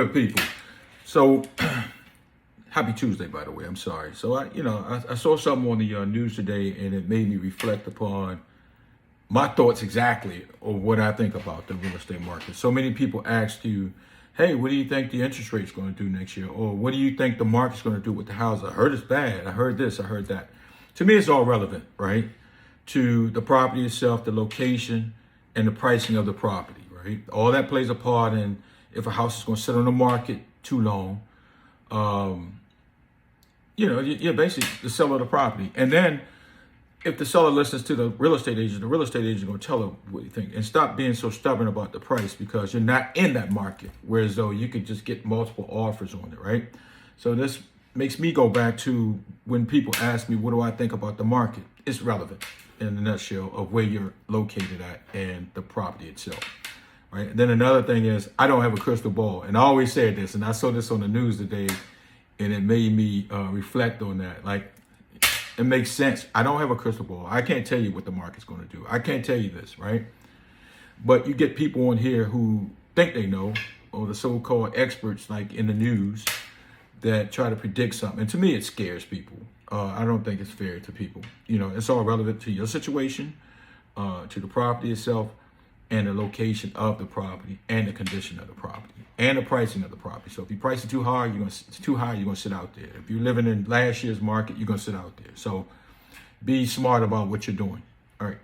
Good people. So happy Tuesday, by the way. I'm sorry. So I saw something on the news today, and it made me reflect upon my thoughts exactly of what I think about the real estate market. So many people ask you, "Hey, what do you think the interest rate's going to do next year?" Or "What do you think the market's going to do with the house? I heard it's bad. I heard this. I heard that." To me, it's all relevant, right? To the property itself, the location, and the pricing of the property, right? All that plays a part in if a house is going to sit on the market too long. You're basically the seller of the property. And then if the seller listens to the real estate agent is going to tell her what you think. And stop being so stubborn about the price because you're not in that market. Whereas though you could just get multiple offers on it, right? So this makes me go back to when people ask me, what do I think about the market? It's relevant in a nutshell of where you're located at and the property itself. Right. And then another thing is I don't have a crystal ball. And I always said this, and I saw this on the news today, and it made me reflect on that. Like, it makes sense. I don't have a crystal ball. I can't tell you what the market's going to do. I can't tell you this, right? But you get people on here who think they know, or the so-called experts like in the news that try to predict something. And to me, it scares people. I don't think it's fair to people. It's all relevant to your situation, to the property itself, and the location of the property, and the condition of the property, and the pricing of the property. So if you price it too high, it's too high, you're gonna sit out there. If you're living in last year's market, you're gonna sit out there. So be smart about what you're doing. All right.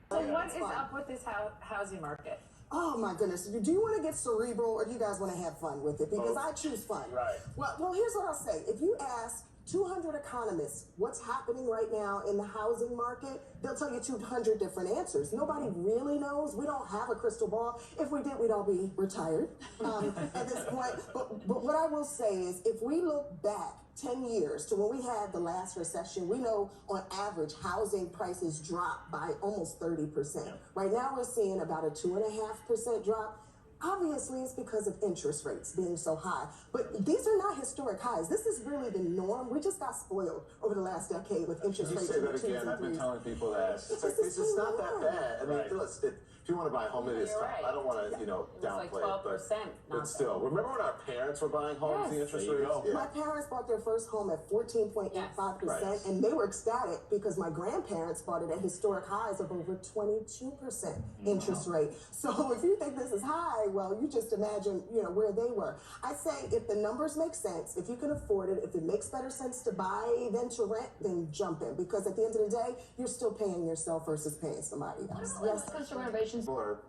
So what is up with this housing market? Oh my goodness. Do you want to get cerebral or do you guys want to have fun with it? Because I choose fun. Right. Well, here's what I'll say. If you ask 200 economists what's happening right now in the housing market, they'll tell you 200 different answers. Nobody really knows. We don't have a crystal ball. If we did, we'd all be retired at this point. But what I will say is if we look back 10 years to when we had the last recession, we know on average housing prices dropped by almost 30%. Right now we're seeing about a 2.5% drop. Obviously, it's because of interest rates being so high. But these are not historic highs. This is really the norm. We just got spoiled over the last decade with interest rates. Say that again. I've been telling people that. It's like, this is not that bad. I mean, listen, if you want to buy a home, it is tough. Right. I don't want to, downplay like 12%, it. But still, remember when our parents were buying homes, the interest rates? Yeah. My parents bought their first home at 14.85%, and they were ecstatic because my grandparents bought it at historic highs of over 22% interest rate. So if you think this is high, well, you just imagine, where they were. I say if the numbers make sense, if you can afford it, if it makes better sense to buy than to rent, then jump in. Because at the end of the day, you're still paying yourself versus paying somebody else. When it comes to renovations, People are,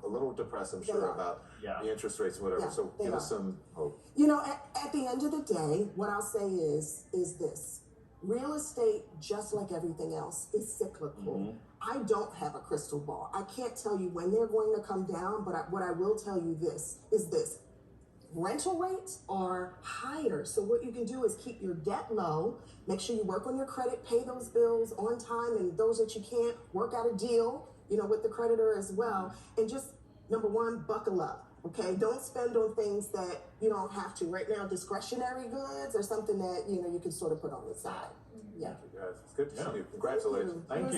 a little depressed, I'm sure, about the interest rates and whatever. Yeah, So give us some hope. At the end of the day, what I'll say is this. Real estate, just like everything else, is cyclical. I don't have a crystal ball. I can't tell you when they're going to come down, but what I will tell you is this. Rental rates are higher. So what you can do is keep your debt low, make sure you work on your credit, pay those bills on time, and those that you can't, work out a deal, with the creditor as well. And just, number one, buckle up. Okay, don't spend on things that you don't have to. Right now, discretionary goods are something that, you can sort of put on the side. Yeah. Thank you guys. It's good to see you. Congratulations. Thank you.